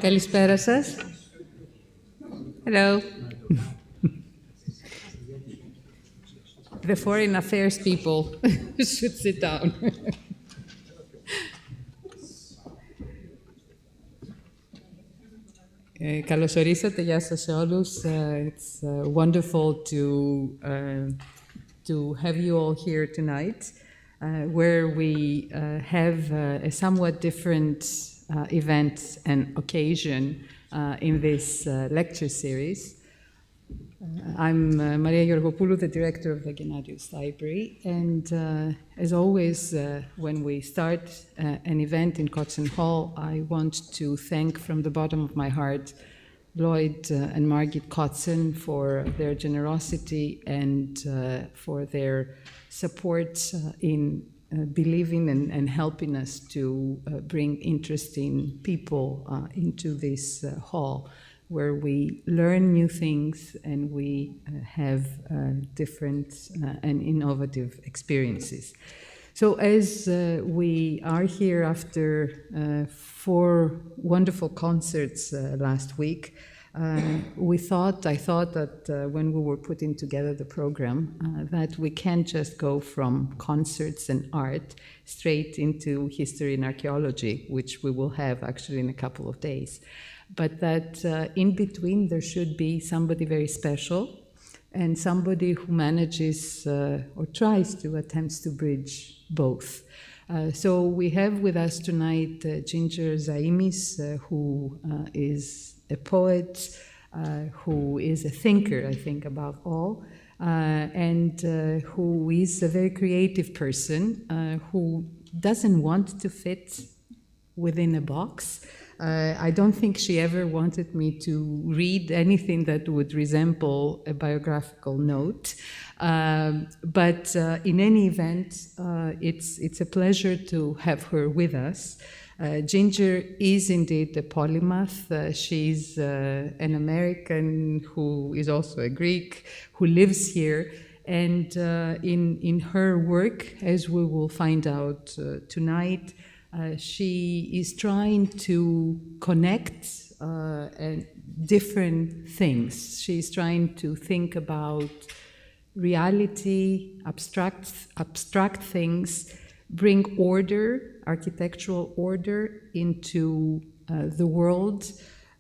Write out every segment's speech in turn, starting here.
Καλησπέρα σας. Hello. The foreign affairs people should sit down. Καλώς ορίσατε, γεια σας σε όλους. It's wonderful to have you all here tonight, where we have a somewhat different event and occasion in this lecture series. I'm Maria Georgopoulou, the director of the Gennadius Library, and as always, when we start an event in Kotzen Hall, I want to thank from the bottom of my heart Lloyd and Margit Kotzen for their generosity and for their support in believing and helping us to bring interesting people into this hall, where we learn new things and we have different and innovative experiences. So as we are here after 4 wonderful concerts last week, I thought that when we were putting together the program, that we can't just go from concerts and art straight into history and archaeology, which we will have actually in a couple of days, but that in between there should be somebody very special and somebody who manages or tries to attempts to bridge both. So we have with us tonight Ginger Zaimis, who is a poet, who is a thinker, I think, above all, and who is a very creative person who doesn't want to fit within a box. I don't think she ever wanted me to read anything that would resemble a biographical note. But in any event, it's a pleasure to have her with us. Ginger is indeed a polymath. She's an American who is also a Greek, who lives here. And in her work, as we will find out tonight, she is trying to connect different things. She's trying to think about reality, abstract things, bring order, architectural order into the world,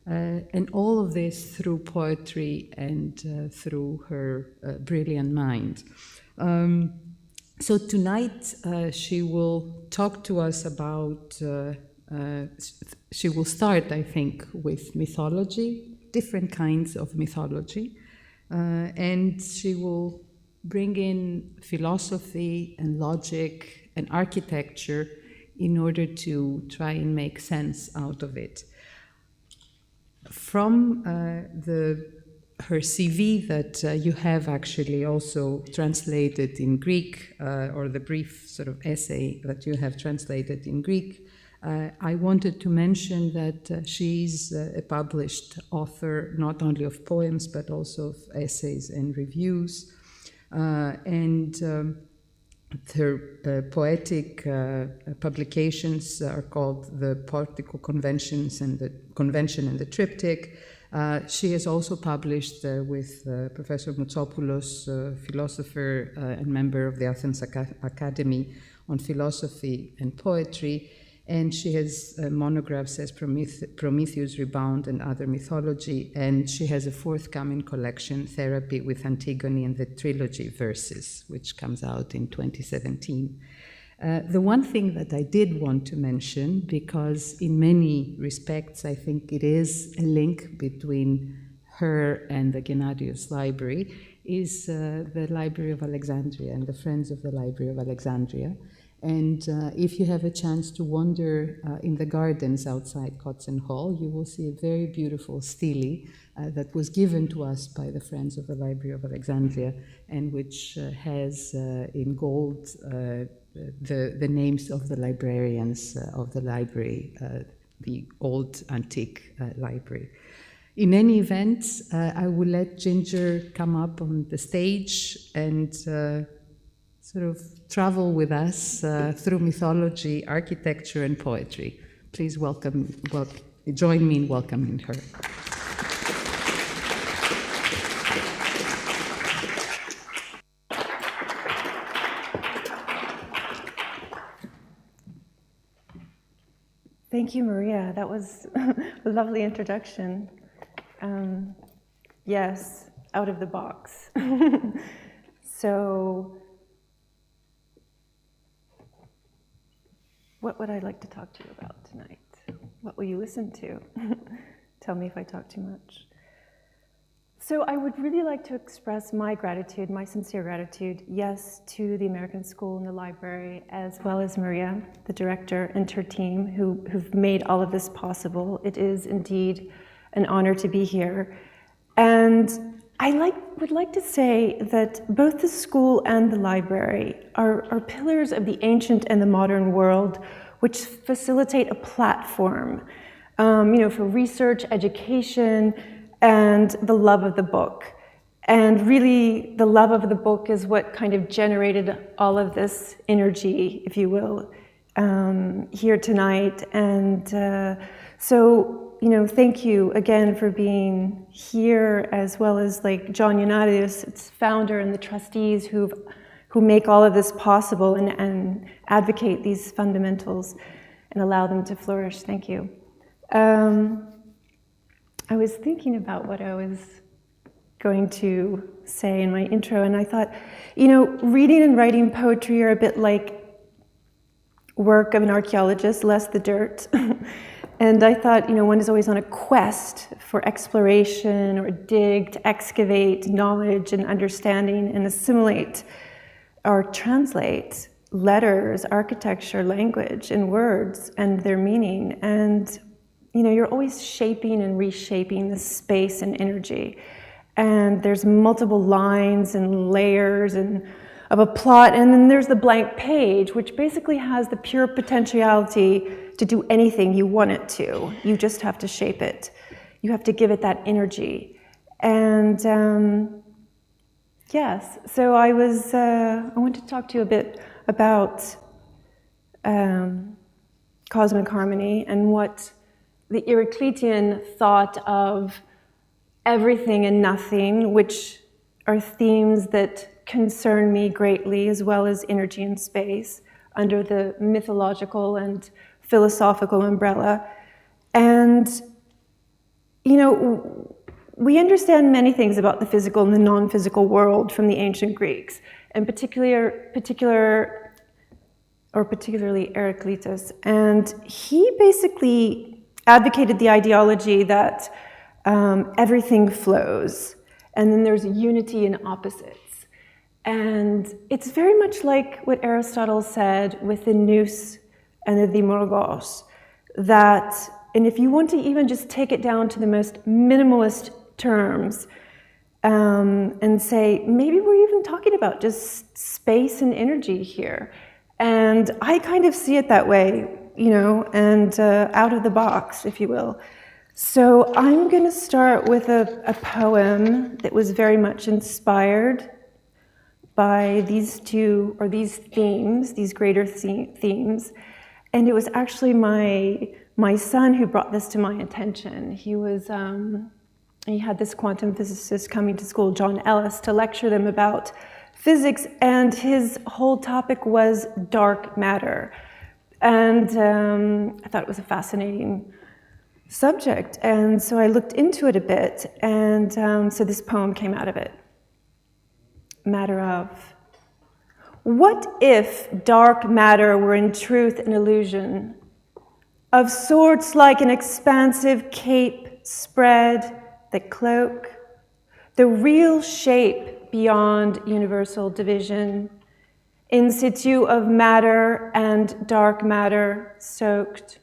and all of this through poetry and through her brilliant mind. So tonight she will talk to us about, she will start, I think, with mythology, different kinds of mythology, and she will bring in philosophy and logic and architecture in order to try and make sense out of it. From her CV that you have actually also translated in Greek, or the brief sort of essay that you have translated in Greek, I wanted to mention that she's a published author, not only of poems, but also of essays and reviews. And her poetic publications are called the Poetical Conventions and the Convention and the Triptych. She has also published with Professor Moutsopoulos, philosopher and member of the Athens Academy, on philosophy and poetry, and she has monographs as Prometheus, Rebound, and Other Mythology, and she has a forthcoming collection, Therapy with Antigone and the Trilogy Verses, which comes out in 2017. The one thing that I did want to mention, because in many respects I think it is a link between her and the Gennadius Library, is the Library of Alexandria and the Friends of the Library of Alexandria. And if you have a chance to wander in the gardens outside Kotzen Hall, you will see a very beautiful stele that was given to us by the Friends of the Library of Alexandria, and which has in gold the names of the librarians of the library, the old antique library. In any event, I will let Ginger come up on the stage and sort of travel with us through mythology, architecture, and poetry. please join me in welcoming her. Thank you, Maria. That was a lovely introduction. Yes, out of the box. So, what would I like to talk to you about tonight? What will you listen to? Tell me if I talk too much. So I would really like to express my gratitude, my sincere gratitude, yes, to the American School and the library, as well as Maria, the director, and her team who've made all of this possible. It is indeed an honor to be here. And I would like to say that both the school and the library are pillars of the ancient and the modern world, which facilitate a platform, for research, education, and the love of the book. And really, the love of the book is what kind of generated all of this energy, if you will, here tonight. And thank you again for being here, as well as like John Gennadius, its founder, and the trustees who make all of this possible and advocate these fundamentals and allow them to flourish. Thank you. I was thinking about what I was going to say in my intro, and I thought, reading and writing poetry are a bit like work of an archaeologist, less the dirt. And I thought, one is always on a quest for exploration or dig to excavate knowledge and understanding and assimilate or translate letters, architecture, language, and words and their meaning. And you're always shaping and reshaping the space and energy. And there's multiple lines and layers of a plot. And then there's the blank page, which basically has the pure potentiality to do anything you want it to. You just have to shape it. You have to give it that energy. And yes, so I want to talk to you a bit about cosmic harmony and what the Heraclitean thought of everything and nothing, which are themes that concern me greatly, as well as energy and space, under the mythological and philosophical umbrella. And, we understand many things about the physical and the non-physical world from the ancient Greeks, and particularly Heraclitus. And he basically advocated the ideology that everything flows, and then there's unity in opposites. And it's very much like what Aristotle said with the nous and the dimorgos, and if you want to even just take it down to the most minimalist terms, and say, maybe we're even talking about just space and energy here. And I kind of see it that way, and out of the box, if you will. So I'm going to start with a poem that was very much inspired by these themes, these greater themes. And it was actually my son who brought this to my attention. He had this quantum physicist coming to school, John Ellis, to lecture them about physics, and his whole topic was dark matter. And I thought it was a fascinating subject, and so I looked into it a bit, and so this poem came out of it. Matter of. What if dark matter were in truth an illusion, of sorts like an expansive cape spread that cloak the real shape beyond universal division, in situ of matter and dark matter soaked,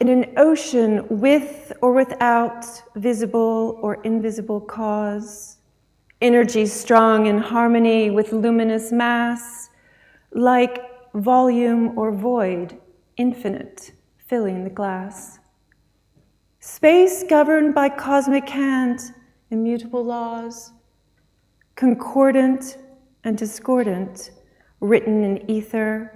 in an ocean with or without visible or invisible cause, energy strong in harmony with luminous mass, like volume or void, infinite, filling the glass. Space governed by cosmic hand, immutable laws, concordant and discordant, written in ether,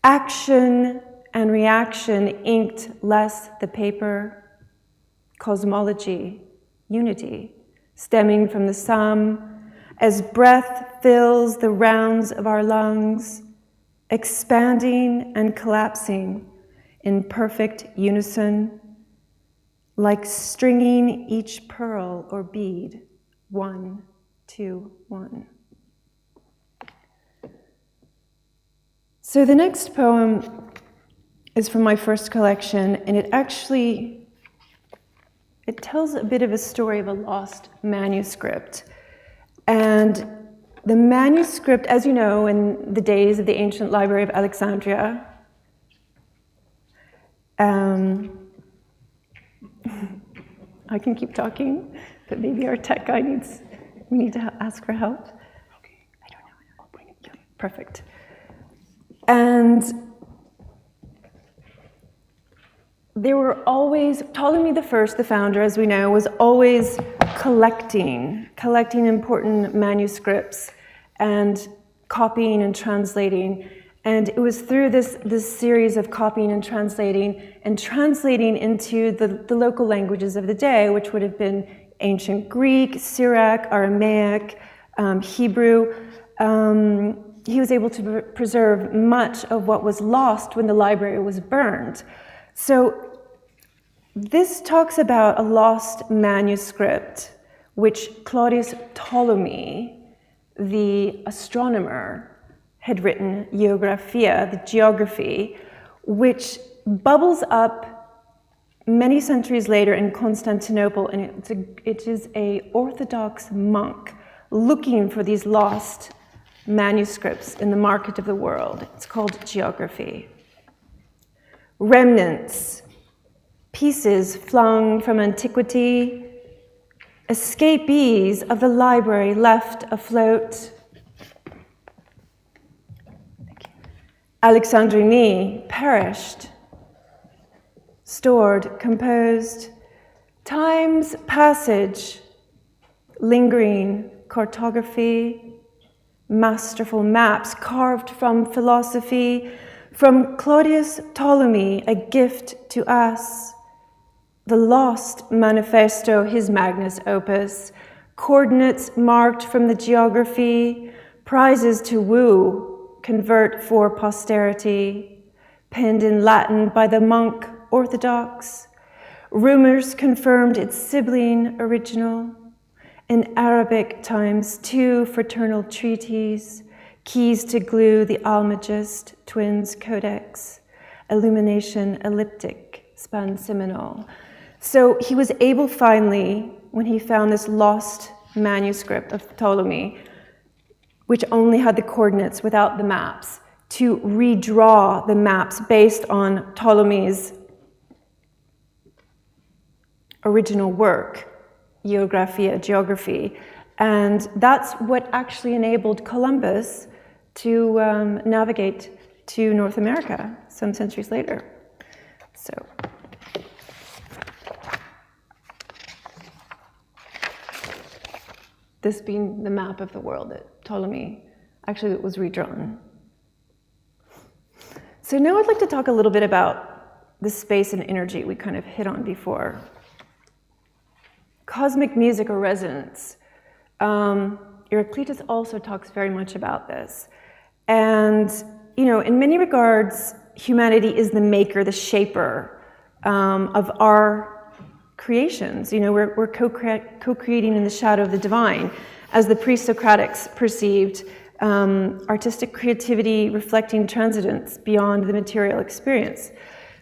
action and reaction inked less the paper. Cosmology, unity, stemming from the sum, as breath fills the rounds of our lungs, expanding and collapsing in perfect unison, like stringing each pearl or bead, 1, 2, 1. So the next poem is from my first collection, and it tells a bit of a story of a lost manuscript. And the manuscript, as you know, in the days of the ancient library of Alexandria, I can keep talking, but maybe our tech guy we need to ask for help. Okay. I don't know. I'll bring it. Yeah, perfect. And there were always, Ptolemy the First, the founder, as we know, was always collecting important manuscripts and copying and translating. And it was through this series of copying and translating into the local languages of the day, which would have been ancient Greek, Syriac, Aramaic, Hebrew. He was able to preserve much of what was lost when the library was burned. So this talks about a lost manuscript which Claudius Ptolemy, the astronomer, had written, Geographia, the geography, which bubbles up many centuries later in Constantinople, and it is an Orthodox monk looking for these lost manuscripts in the market of the world. It's called Geography. Remnants, pieces flung from antiquity, escapees of the library left afloat. Alexandrini perished, stored, composed, time's passage, lingering cartography, masterful maps carved from philosophy, from Claudius Ptolemy, a gift to us, the lost manifesto, his magnus opus, coordinates marked from the geography, prizes to woo, convert for posterity, penned in Latin by the monk Orthodox, rumors confirmed its sibling original, in Arabic times 2 fraternal treaties, keys to glue the Almagest, twins codex, illumination elliptic, span seminal. So he was able finally, when he found this lost manuscript of Ptolemy, which only had the coordinates without the maps, to redraw the maps based on Ptolemy's original work, geography. And that's what actually enabled Columbus to navigate to North America some centuries later. So, this being the map of the world that Ptolemy actually was redrawn. So now I'd like to talk a little bit about the space and energy we kind of hit on before. Cosmic music or resonance. Heraclitus also talks very much about this. And, you know, in many regards, humanity is the maker, the shaper of our creations. You know, we're co-creating in the shadow of the divine. As the pre-Socratics perceived, artistic creativity reflecting transcendence beyond the material experience.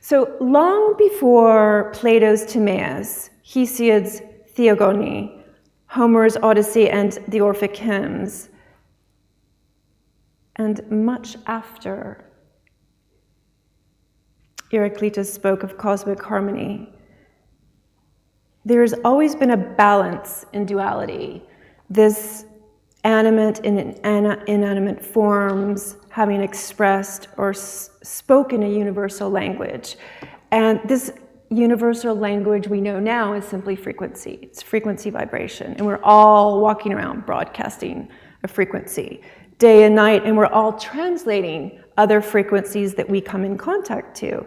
So long before Plato's Timaeus, Hesiod's Theogony, Homer's Odyssey and the Orphic hymns, and much after Heraclitus spoke of cosmic harmony, there's always been a balance in duality, this animate and inanimate forms having expressed or spoken a universal language. And this universal language we know now is simply frequency. It's frequency vibration. And we're all walking around broadcasting a frequency, day and night, and we're all translating other frequencies that we come in contact to.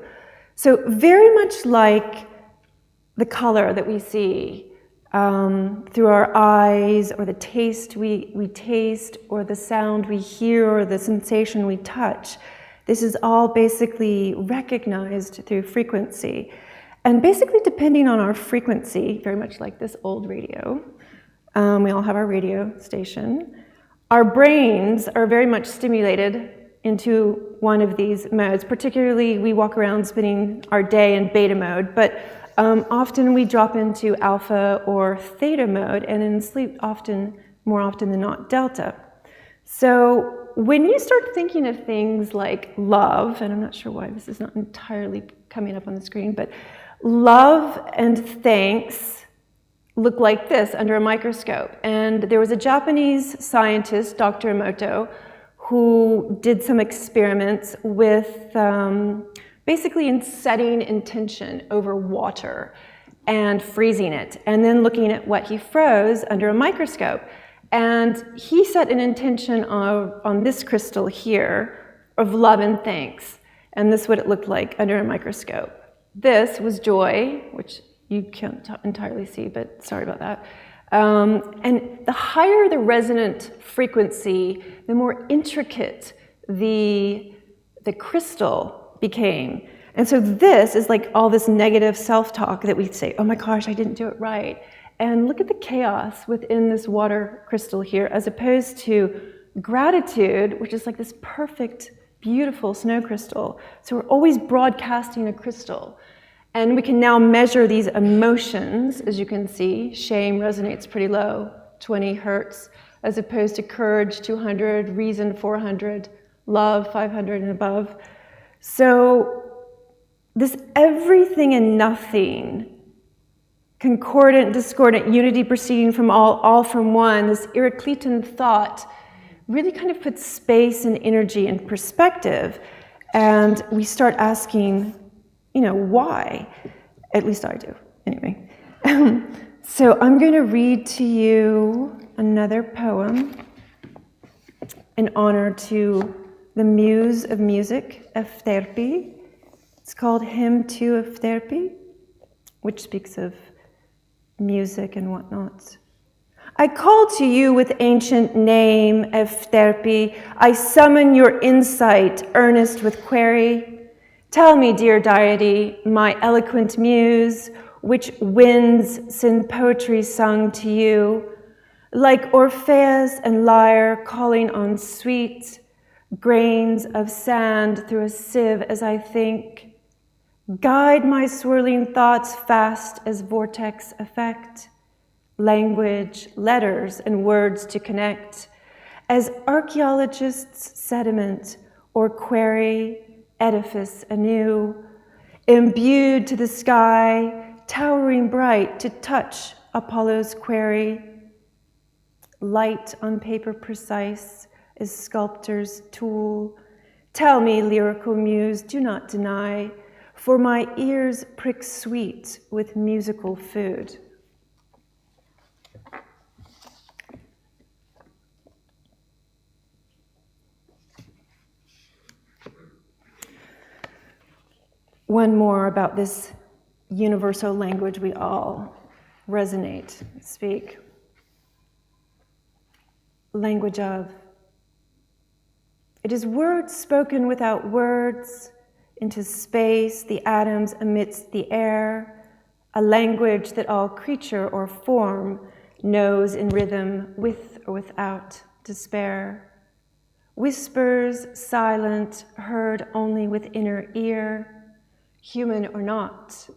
So very much like the color that we see through our eyes, or the taste we taste, or the sound we hear, or the sensation we touch. This is all basically recognized through frequency. And basically depending on our frequency, very much like this old radio, we all have our radio station, our brains are very much stimulated into one of these modes. Particularly, we walk around spending our day in beta mode, but often we drop into alpha or theta mode, and in sleep more often than not, delta. So when you start thinking of things like love, and I'm not sure why this is not entirely coming up on the screen, but love and thanks look like this under a microscope. And there was a Japanese scientist, Dr. Emoto, who did some experiments with basically in setting intention over water and freezing it, and then looking at what he froze under a microscope. And he set an intention on this crystal here of love and thanks. And this is what it looked like under a microscope. This was joy, which you can't entirely see, but sorry about that. And the higher the resonant frequency, the more intricate the crystal became. And so this is like all this negative self-talk that we say, oh my gosh, I didn't do it right. And look at the chaos within this water crystal here, as opposed to gratitude, which is like this perfect, beautiful snow crystal. So we're always broadcasting a crystal. And we can now measure these emotions, as you can see. Shame resonates pretty low, 20 hertz, as opposed to courage, 200, reason, 400, love, 500 and above. So this everything and nothing, concordant, discordant, unity proceeding from all from one, this Heraclitean thought really kind of puts space and energy and perspective. And we start asking, why? At least I do, anyway. So I'm going to read to you another poem in honor to the muse of music, Euterpe. It's called Hymn to Euterpe, which speaks of music and whatnot. I call to you with ancient name, Euterpe. I summon your insight, earnest with query. Tell me, dear deity, my eloquent muse, which winds send poetry sung to you, like Orpheus and lyre calling on sweet grains of sand through a sieve as I think. Guide my swirling thoughts fast as vortex effect, language, letters, and words to connect, as archaeologists sediment or query edifice anew, imbued to the sky, towering bright to touch Apollo's query, light on paper precise as sculptor's tool. Tell me, lyrical muse, do not deny, for my ears prick sweet with musical food. One more about this universal language we all resonate, speak. Language of. It is words spoken without words, into space, the atoms amidst the air, a language that all creature or form knows in rhythm with or without despair. Whispers silent, heard only with inner ear, human or not,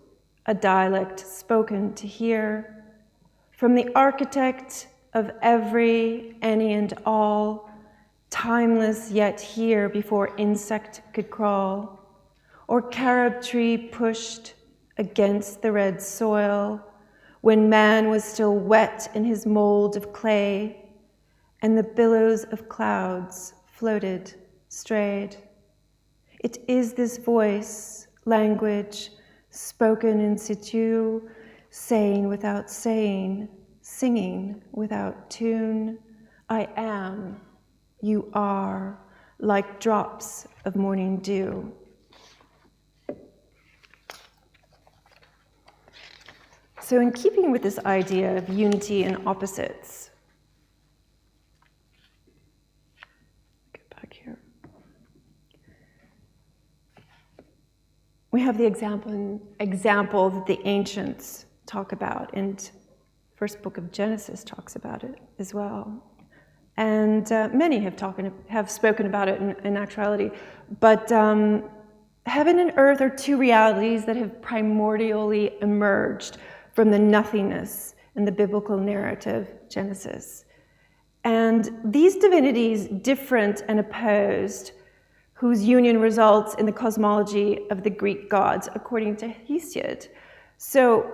a dialect spoken to hear. From the architect of every, any and all, timeless yet here before insect could crawl, or carob tree pushed against the red soil, when man was still wet in his mold of clay, and the billows of clouds floated, strayed. It is this voice, language, spoken in situ, saying without saying, singing without tune, I am, you are, like drops of morning dew. So in keeping with this idea of unity and opposites, get back here. We have the example that the ancients talk about, and first book of Genesis talks about it as well. And many have spoken about it in actuality. But heaven and earth are two realities that have primordially emerged from the nothingness in the biblical narrative, Genesis. And these divinities, different and opposed, whose union results in the cosmology of the Greek gods, according to Hesiod. So,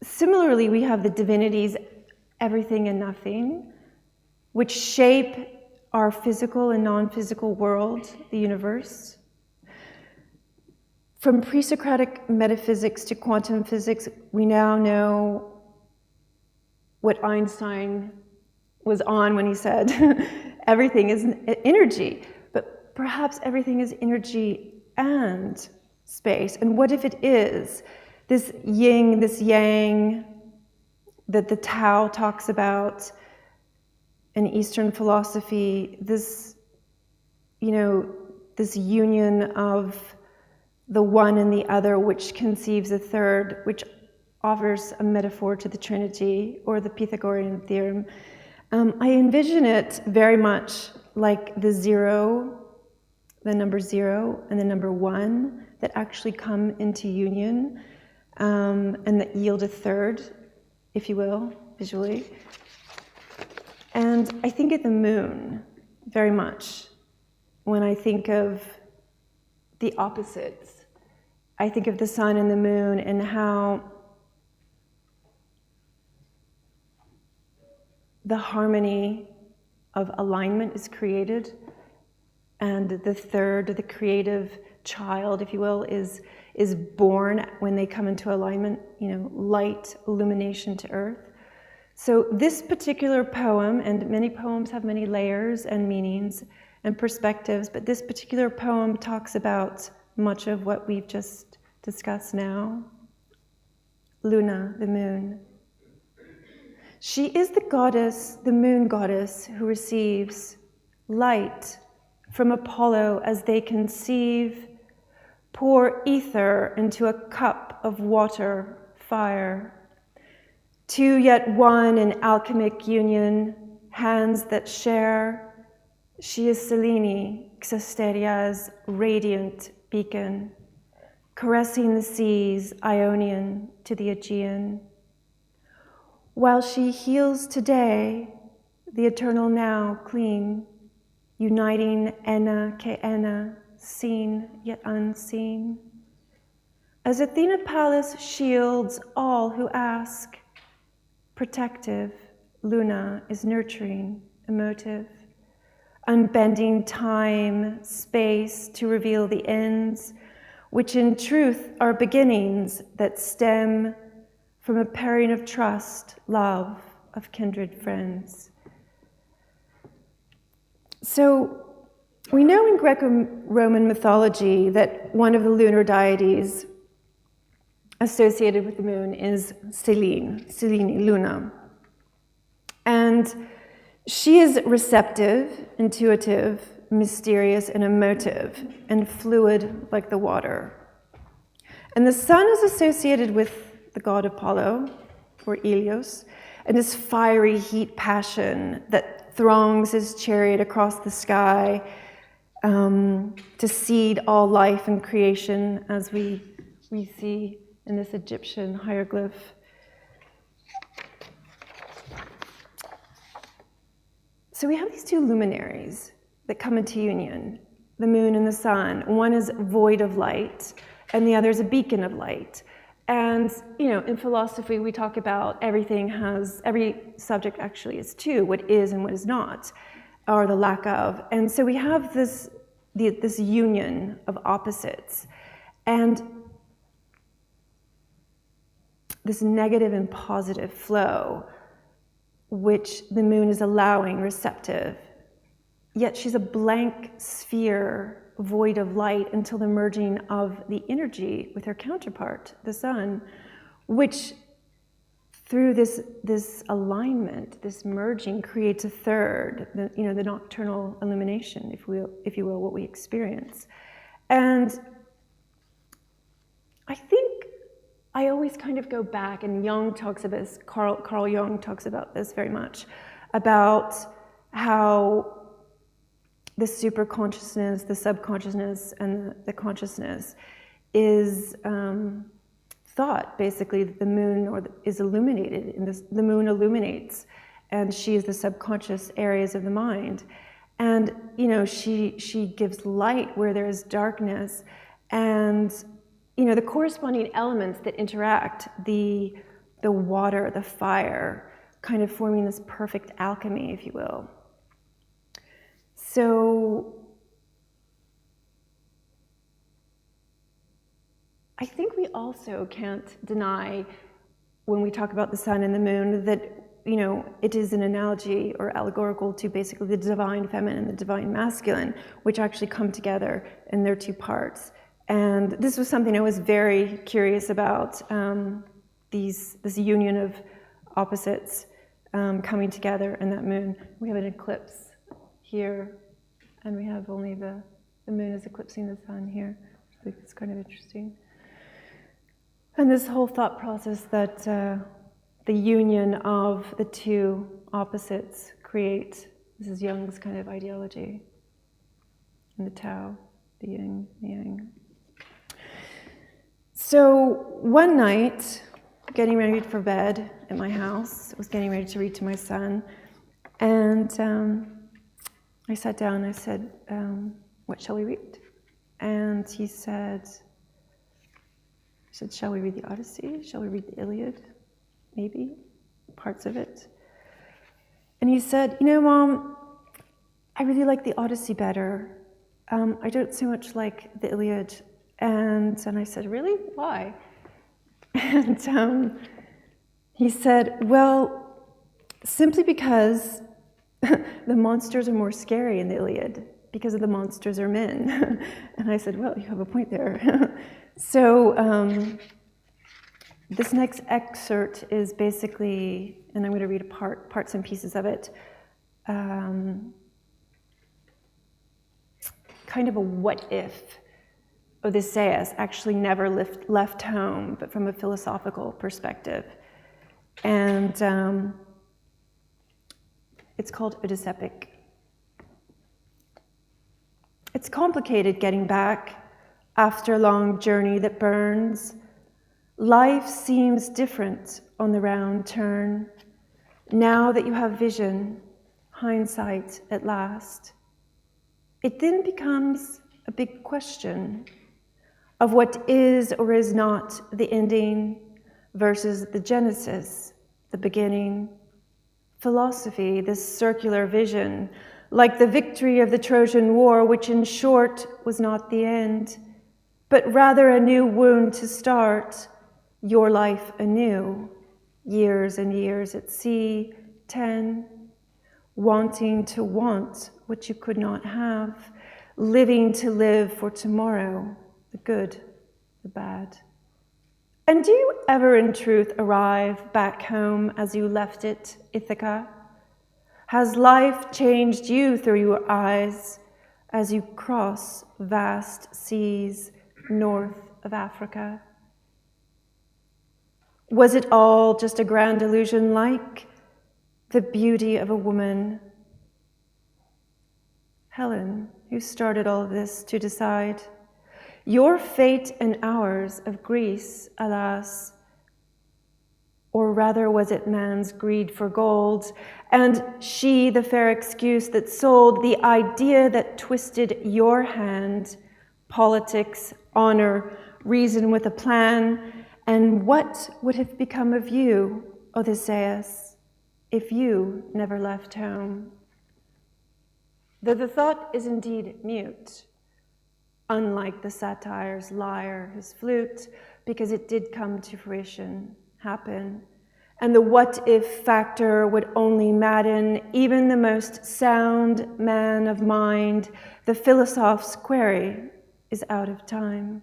similarly, we have the divinities, everything and nothing, which shape our physical and non-physical world, the universe. From pre-Socratic metaphysics to quantum physics, we now know what Einstein was on when he said everything is energy, but perhaps everything is energy and space. And what if it is? This yin, this yang that the Tao talks about in Eastern philosophy, this, this union of the one and the other, which conceives a third, which offers a metaphor to the Trinity or the Pythagorean theorem. I envision it very much like the zero, the number 0 and the number 1 that actually come into union and that yield a third, if you will, visually. And I think of the moon very much when I think of the opposites. I think of the sun and the moon and how the harmony of alignment is created, and the third, the creative child, if you will, is born when they come into alignment, light, illumination to earth. So this particular poem, and many poems have many layers and meanings and perspectives, but this particular poem talks about much of what we've just discussed now. Luna, the moon. She is the goddess, the moon goddess, who receives light from Apollo as they conceive, pour ether into a cup of water, fire. Two yet one in alchemic union, hands that share. She is Selene, Xasteria's radiant beacon, caressing the seas, Ionian to the Aegean. While she heals today, the eternal now clean, uniting Enna ke Enna, seen yet unseen. As Athena Pallas shields all who ask, protective, Luna is nurturing, emotive, unbending time, space to reveal the ends, which in truth are beginnings that stem from a pairing of trust, love, of kindred friends. So we know in Greco-Roman mythology that one of the lunar deities associated with the moon is Selene, Luna. And she is receptive, intuitive, mysterious, and emotive, and fluid like the water. And the sun is associated with the god Apollo, or Helios, and his fiery heat passion that throngs his chariot across the sky to seed all life and creation, as we see in this Egyptian hieroglyph. So we have these two luminaries that come into union, the moon and the sun. One is void of light, and the other is a beacon of light. And, in philosophy, we talk about every subject actually is two, what is and what is not, or the lack of. And so we have this union of opposites. And this negative and positive flow which the moon is allowing, receptive. Yet she's a blank sphere, void of light, until the merging of the energy with her counterpart, the sun, which through this alignment, this merging, creates a third, the nocturnal illumination, if you will, what we experience. And I think I always kind of go back, and Jung talks about this, Carl Jung talks about this very much, about how the superconsciousness, the subconsciousness, and the consciousness is thought, basically, that the moon is illuminated, and the moon illuminates, and she is the subconscious areas of the mind. And, she gives light where there is darkness, and, the corresponding elements that interact, the water, the fire, kind of forming this perfect alchemy, if you will. So I think we also can't deny, when we talk about the sun and the moon, that it is an analogy or allegorical to basically the divine feminine and the divine masculine, which actually come together in their two parts. And this was something I was very curious about, this union of opposites coming together in that moon. We have an eclipse here, and we have only the moon is eclipsing the sun here. I think it's kind of interesting. And this whole thought process that the union of the two opposites create, this is Jung's kind of ideology, and the Tao, the yin, the yang. So one night, getting ready for bed at my house, I was getting ready to read to my son, and I sat down and I said, what shall we read? And he said, shall we read the Odyssey? Shall we read the Iliad? Maybe, parts of it. And he said, Mom, I really like the Odyssey better. I don't so much like the Iliad. And I said, really? Why? And he said, well, simply because the monsters are more scary in the Iliad, because of the monsters are men. And I said, well, you have a point there. So this next excerpt is basically, and I'm going to read parts and pieces of it, kind of a what if Odysseus actually never left home, but from a philosophical perspective. And it's called Odyss-ep-ic. It's complicated getting back after a long journey that burns. Life seems different on the round turn. Now that you have vision, hindsight at last, it then becomes a big question of what is or is not the ending versus the genesis, the beginning. Philosophy, this circular vision, like the victory of the Trojan War, which in short was not the end, but rather a new wound to start, your life anew, years and years at sea, 10, wanting to want what you could not have, living to live for tomorrow, the good, the bad. And do you ever in truth arrive back home as you left it, Ithaca? Has life changed you through your eyes as you cross vast seas north of Africa? Was it all just a grand illusion like the beauty of a woman? Helen, who started all of this to decide, your fate and ours of Greece, alas, or rather was it man's greed for gold, and she the fair excuse that sold the idea that twisted your hand, politics, honor, reason with a plan, and what would have become of you, Odysseus, if you never left home? Though the thought is indeed mute, unlike the satire's lyre, his flute, because it did come to fruition, happen, and the what-if factor would only madden even the most sound man of mind. The philosoph's query is out of time.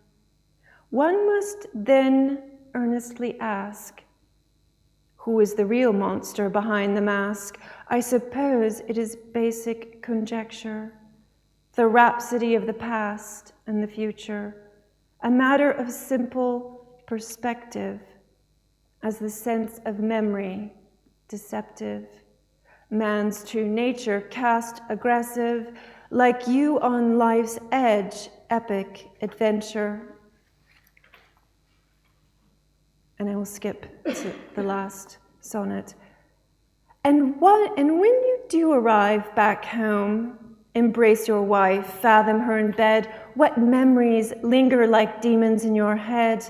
One must then earnestly ask, who is the real monster behind the mask? I suppose it is basic conjecture, the rhapsody of the past and the future, a matter of simple perspective, as the sense of memory, deceptive. Man's true nature cast aggressive, like you on life's edge, epic adventure. And I will skip to the last sonnet. And when you do arrive back home, embrace your wife, fathom her in bed, what memories linger like demons in your head?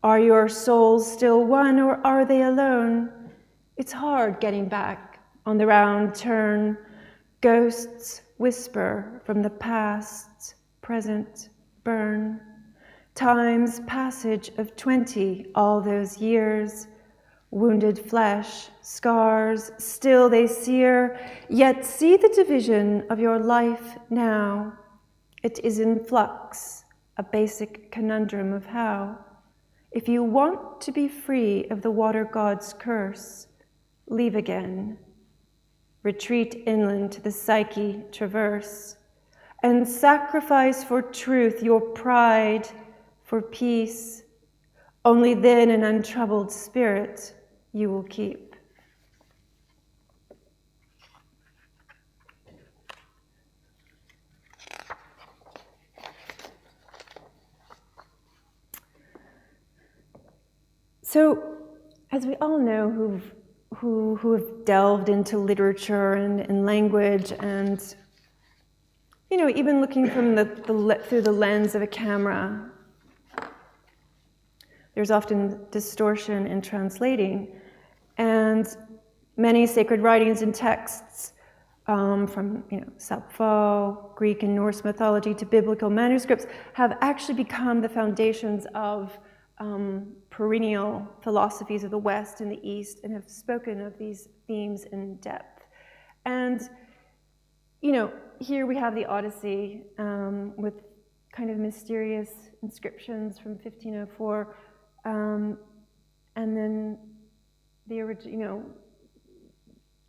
Are your souls still one, or are they alone? It's hard getting back on the round turn. Ghosts whisper from the past, present burn. Time's passage of 20, all those years. Wounded flesh, scars, still they sear, yet see the division of your life now. It is in flux, a basic conundrum of how. If you want to be free of the water god's curse, leave again. Retreat inland to the psyche, traverse, and sacrifice for truth your pride, for peace. Only then an untroubled spirit you will keep. So, as we all know who have delved into literature and language, and even looking from through the lens of a camera, there's often distortion in translating, and many sacred writings and texts, from Sappho, Greek and Norse mythology to biblical manuscripts, have actually become the foundations of perennial philosophies of the West and the East, and have spoken of these themes in depth. And here we have the Odyssey with kind of mysterious inscriptions from 1504. And then the original,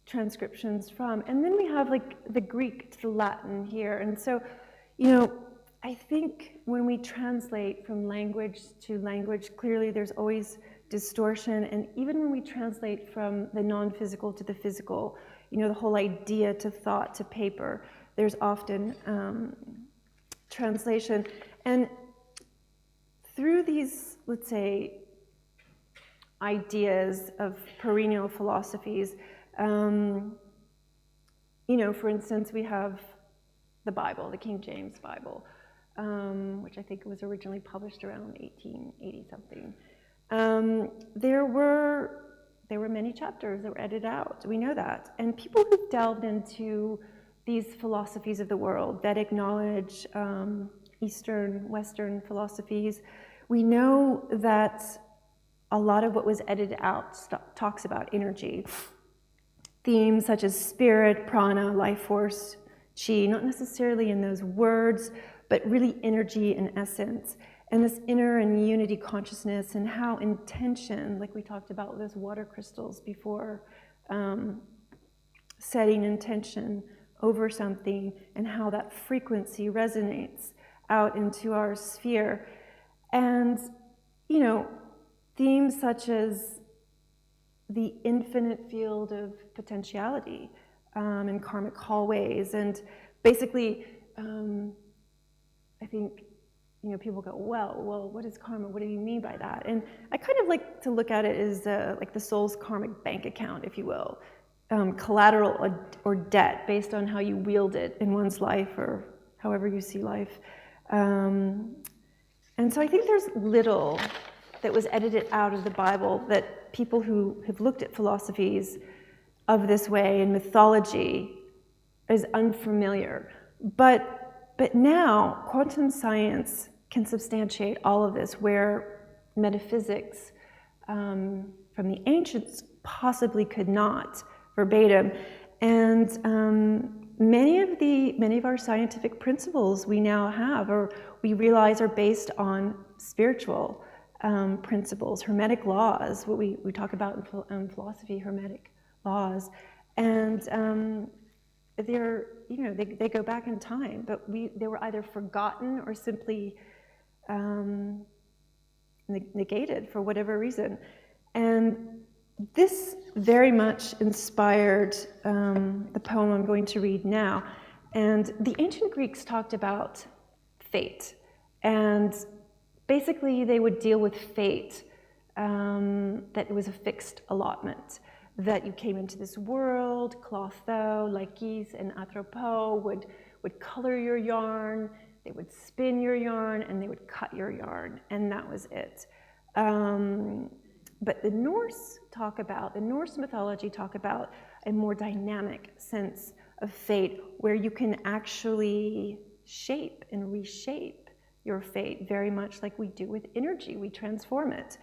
transcriptions from, and then we have like the Greek to the Latin here. And so, I think when we translate from language to language, clearly there's always distortion. And even when we translate from the non-physical to the physical, the whole idea to thought to paper, there's often translation. And through these, let's say, ideas of perennial philosophies, for instance, we have the Bible, the King James Bible, which I think was originally published around 1880 something. There were many chapters that were edited out. We know that, and people who delved into these philosophies of the world that acknowledge Eastern, Western philosophies, we know that a lot of what was edited out talks about energy. Themes such as spirit, prana, life force, chi, not necessarily in those words, but really energy and essence. And this inner and unity consciousness, and how intention, like we talked about with those water crystals before, setting intention over something, and how that frequency resonates out into our sphere. And, themes such as the infinite field of potentiality and karmic hallways. And basically, I think, people go, well, what is karma? What do you mean by that? And I kind of like to look at it as like the soul's karmic bank account, if you will, collateral or debt based on how you wield it in one's life or however you see life. And so I think there's little that was edited out of the Bible that people who have looked at philosophies of this way in mythology is unfamiliar. But now quantum science can substantiate all of this, where metaphysics from the ancients possibly could not, verbatim. And many of our scientific principles we now have, or we realize, are based on spiritual principles, hermetic laws, what we talk about in philosophy, hermetic laws. And they're, they go back in time, but they were either forgotten or simply negated for whatever reason. And this very much inspired the poem I'm going to read now. And the ancient Greeks talked about fate. And basically they would deal with fate, that it was a fixed allotment, that you came into this world, Clotho, Lycis, and Anthropo would color your yarn, they would spin your yarn, and they would cut your yarn, and that was it. But the Norse mythology talk about a more dynamic sense of fate, where you can actually shape and reshape your fate, very much like we do with energy. We transform it.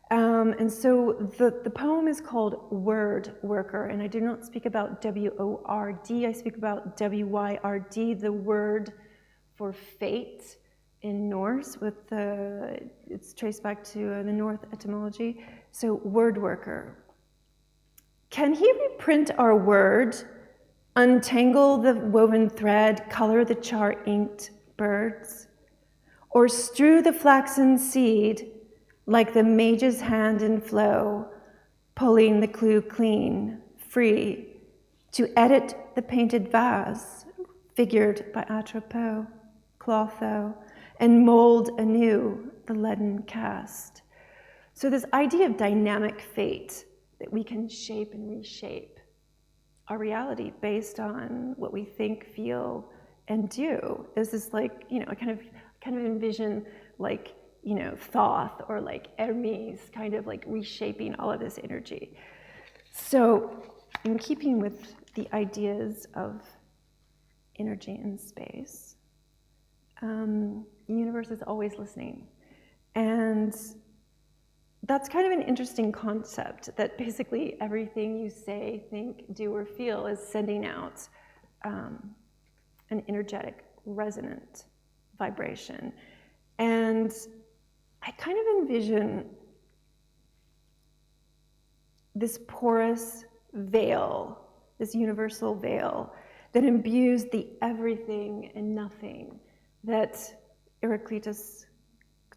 And so the poem is called Wyrd Worker, and I do not speak about W-O-R-D, I speak about W-Y-R-D, the word for fate in Norse, it's traced back to the North etymology. So, Wyrd Worker. Can he reprint our word, untangle the woven thread, color the char-inked birds, or strew the flaxen seed like the mage's hand in flow, pulling the clue clean, free, to edit the painted vase, figured by Atropos, Clotho, and mold anew the leaden cast. So this idea of dynamic fate, that we can shape and reshape our reality based on what we think, feel, and do. Is this like, I kind of envision like, Thoth or like Hermes kind of like reshaping all of this energy. So in keeping with the ideas of energy and space, the universe is always listening. And that's kind of an interesting concept, that basically everything you say, think, do, or feel is sending out an energetic, resonant vibration. And I kind of envision this porous veil, this universal veil that imbues the everything and nothing that Heraclitus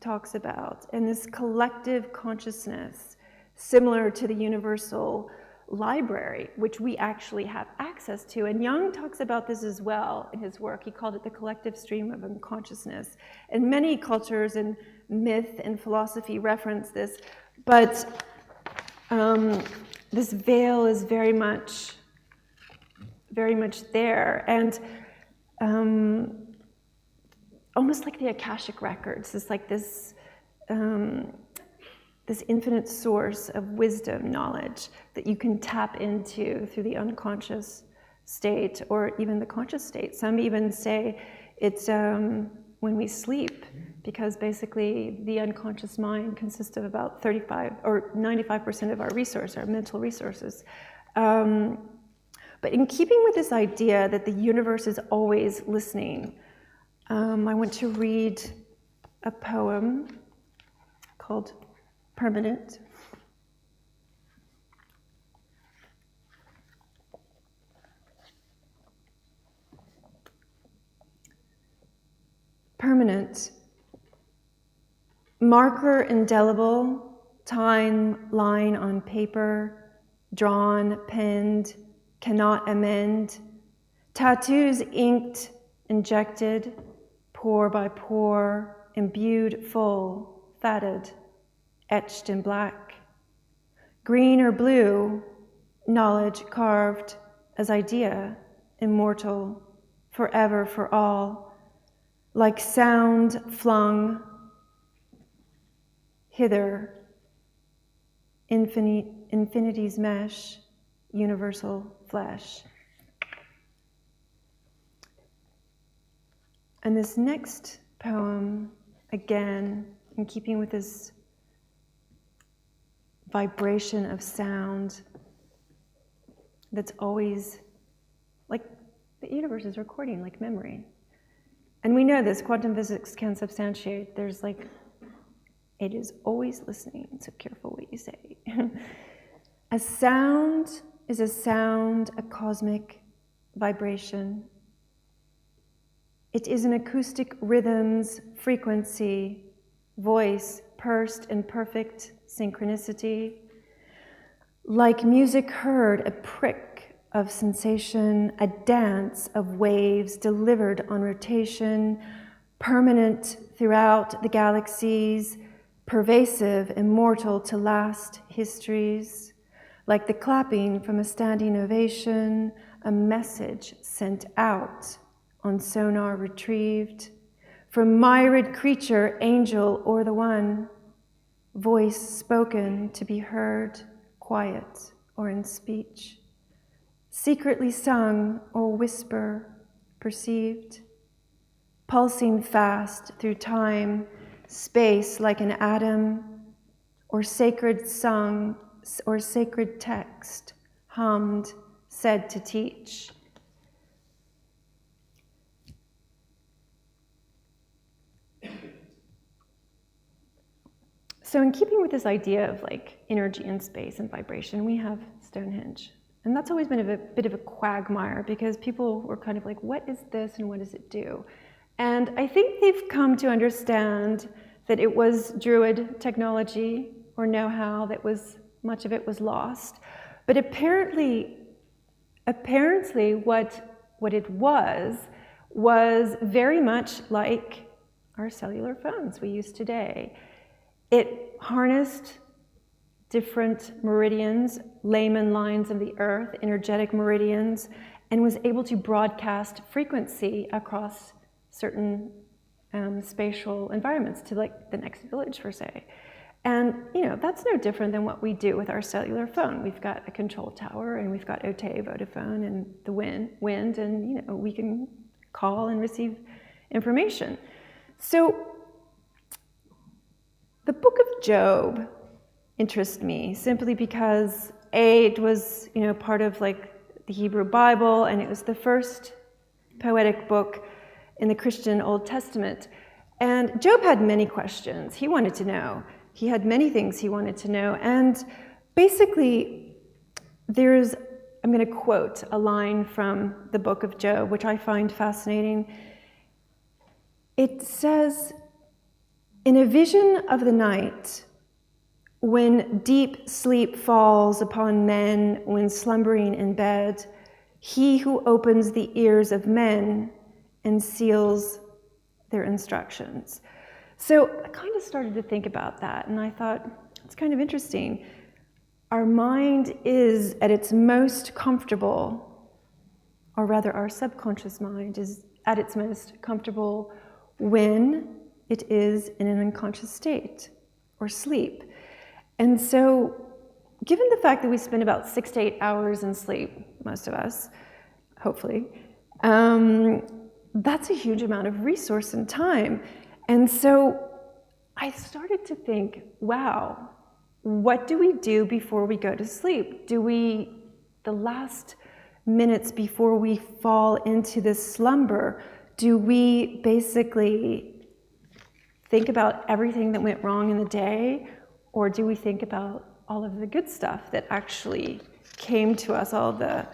talks about, and this collective consciousness similar to the universal library, which we actually have access to. And Jung talks about this as well in his work. He called it the collective stream of unconsciousness. And many cultures and myth and philosophy reference this, but this veil is very much there. And almost like the Akashic records, it's like this infinite source of wisdom, knowledge that you can tap into through the unconscious state or even the conscious state. Some even say it's when we sleep, because basically the unconscious mind consists of about 35 or 95% of our mental resources. But in keeping with this idea that the universe is always listening, I want to read a poem called Permanent. Permanent. Marker indelible, time line on paper, drawn, penned, cannot amend. Tattoos inked, injected, pore by pore, imbued full, fatted, etched in black. Green or blue, knowledge carved as idea, immortal, forever for all, like sound flung hither, infinity's mesh, universal flesh. And this next poem, again, in keeping with this vibration of sound that's always, like the universe is recording, like memory. And we know this, quantum physics can substantiate, there's like, it is always listening, so careful what you say. A sound is a sound, a cosmic vibration. It is an acoustic rhythm's frequency, voice, pursed in perfect synchronicity. Like music heard, a prick of sensation, a dance of waves delivered on rotation, permanent throughout the galaxies, pervasive, immortal to last histories. Like the clapping from a standing ovation, a message sent out on sonar retrieved. From myriad creature, angel, or the one, voice spoken to be heard, quiet or in speech, secretly sung or whisper, perceived, pulsing fast through time, space like an atom, or sacred sung, or sacred text, hummed, said to teach. So in keeping with this idea of like energy and space and vibration, we have Stonehenge. And that's always been a bit of a quagmire because people were kind of like, what is this and what does it do? And I think they've come to understand that it was Druid technology or know-how that was, much of it was lost. But apparently what it was very much like our cellular phones we use today. It harnessed different meridians, layman lines of the earth, energetic meridians, and was able to broadcast frequency across certain spatial environments to like the next village, per se. And that's no different than what we do with our cellular phone. We've got a control tower, and we've got OTA, Vodafone, and the wind, and we can call and receive information. So the book of Job interests me simply because it was part of like the Hebrew Bible, and it was the first poetic book in the Christian Old Testament. And Job had many questions he wanted to know. He had many things he wanted to know. And basically, I'm going to quote a line from the book of Job, which I find fascinating. It says, "In a vision of the night, when deep sleep falls upon men when slumbering in bed, he who opens the ears of men and seals their instructions." So I kind of started to think about that, and I thought, it's kind of interesting. Our mind is at its most comfortable, or rather our subconscious mind is at its most comfortable when it is in an unconscious state or sleep. And so, given the fact that we spend about 6 to 8 hours in sleep, most of us, hopefully, that's a huge amount of resource and time. And so I started to think, wow, what do we do before we go to sleep? The last minutes before we fall into this slumber, do we basically think about everything that went wrong in the day? Or do we think about all of the good stuff that actually came to us, all of the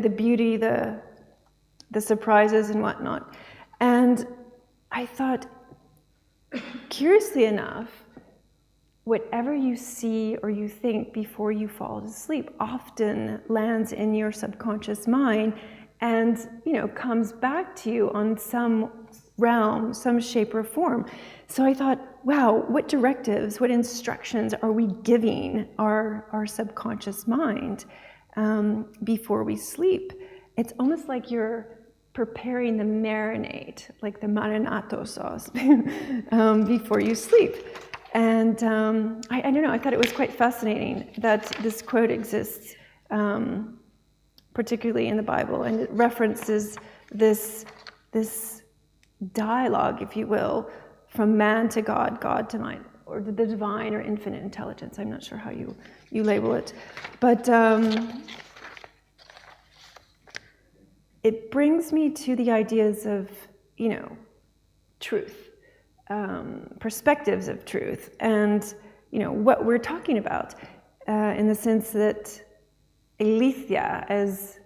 the beauty, the surprises and whatnot? And I thought, curiously enough, whatever you see or you think before you fall to sleep often lands in your subconscious mind and comes back to you on some realm, some shape or form. So I thought, wow, what directives, what instructions are we giving our subconscious mind before we sleep? It's almost like you're preparing the marinade, like the marinato sauce, before you sleep. And I don't know, I thought it was quite fascinating that this quote exists, particularly in the Bible, and it references this dialogue, if you will, from man to God, God to man, or the divine or infinite intelligence. I'm not sure how you label it. But it brings me to the ideas of, truth, perspectives of truth, and, what we're talking about, in the sense that aletheia, as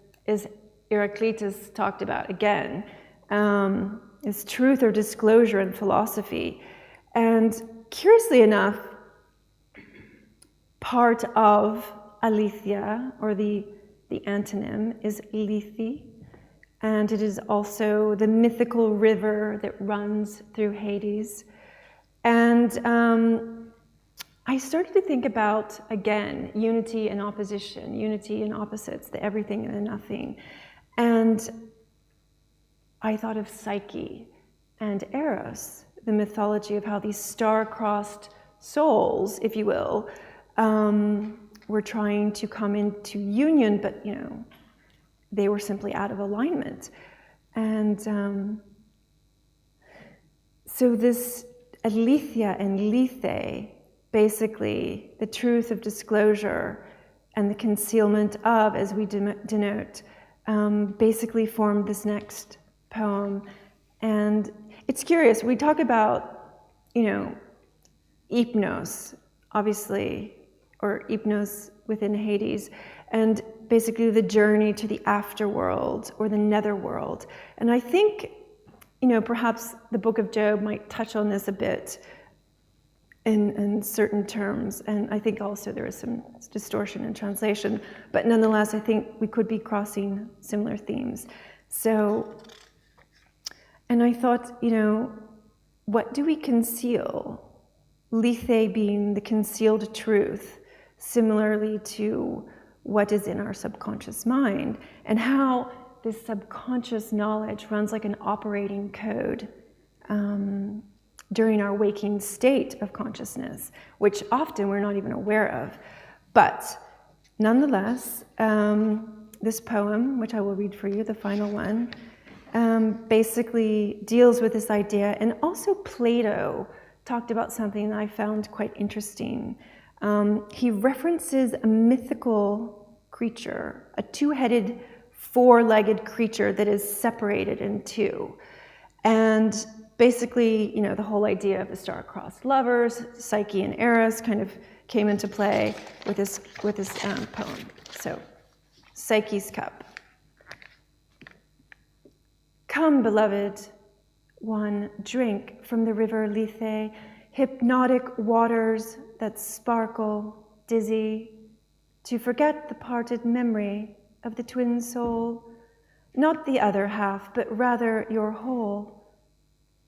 Heraclitus talked about again, is truth or disclosure in philosophy. And curiously enough, part of aletheia, or the antonym, is lethe, and it is also the mythical river that runs through Hades. And I started to think about, again, unity and opposition, unity and opposites, the everything and the nothing. And I thought of Psyche and Eros, the mythology of how these star-crossed souls, if you will, were trying to come into union, but, they were simply out of alignment. And so this aletheia and lethe, basically the truth of disclosure and the concealment of, as we denote, basically formed this next poem. And it's curious, we talk about, hypnos, obviously, or hypnos within Hades, and basically the journey to the afterworld or the netherworld. And I think, perhaps the Book of Job might touch on this a bit in certain terms, and I think also there is some distortion in translation, but nonetheless, I think we could be crossing similar themes. So, and I thought, what do we conceal? Lethe being the concealed truth, similarly to what is in our subconscious mind, and how this subconscious knowledge runs like an operating code during our waking state of consciousness, which often we're not even aware of. But nonetheless, this poem, which I will read for you, the final one, basically deals with this idea. And also Plato talked about something that I found quite interesting. He references a mythical creature, a two-headed, four-legged creature that is separated in two. And basically, the whole idea of the star-crossed lovers, Psyche and Eros, kind of came into play with this poem. So, Psyche's cup. Come, beloved one, drink from the river Lethe, hypnotic waters that sparkle, dizzy, to forget the parted memory of the twin soul, not the other half, but rather your whole.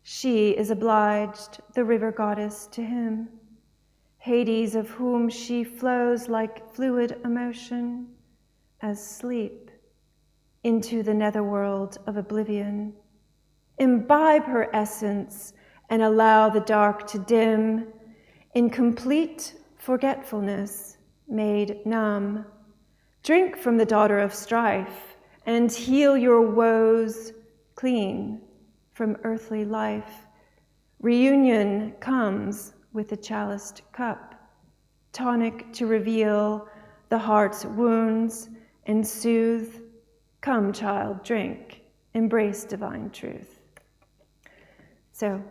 She is obliged, the river goddess, to him, Hades, of whom she flows like fluid emotion, as sleep, into the netherworld of oblivion. Imbibe her essence and allow the dark to dim, in complete forgetfulness made numb. Drink from the daughter of strife and heal your woes clean from earthly life. Reunion comes with the chaliced cup, tonic to reveal the heart's wounds and soothe. Come, child, drink, embrace divine truth. So,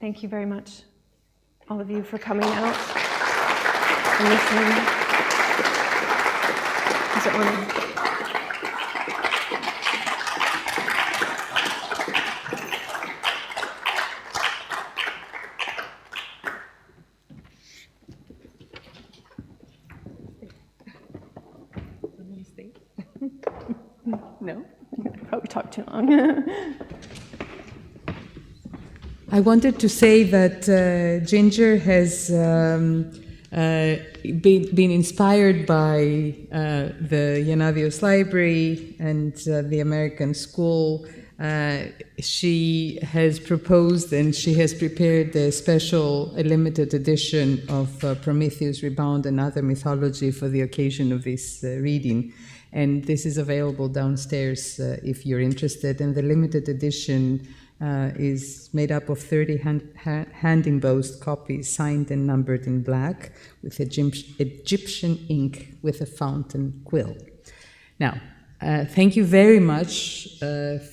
thank you very much, all of you, for coming out and listening. Is it on? No? Probably talked too long. I wanted to say that Ginger has been inspired by the Gennadius Library and the American School. She has proposed and she has prepared a limited edition of Prometheus, Rebound, and Other Mythology for the occasion of this reading. And this is available downstairs if you're interested. And the limited edition is made up of 30 hand-embossed copies, signed and numbered in black, with Egyptian ink with a fountain quill. Now, thank you very much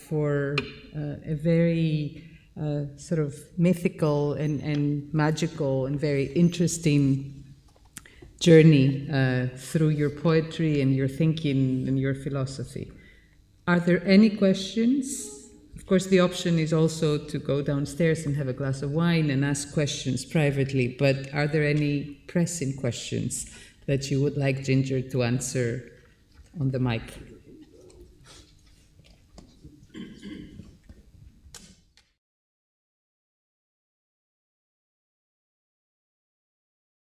for a very sort of mythical and magical and very interesting journey through your poetry and your thinking and your philosophy. Are there any questions? Of course, the option is also to go downstairs and have a glass of wine and ask questions privately, but are there any pressing questions that you would like Ginger to answer on the mic?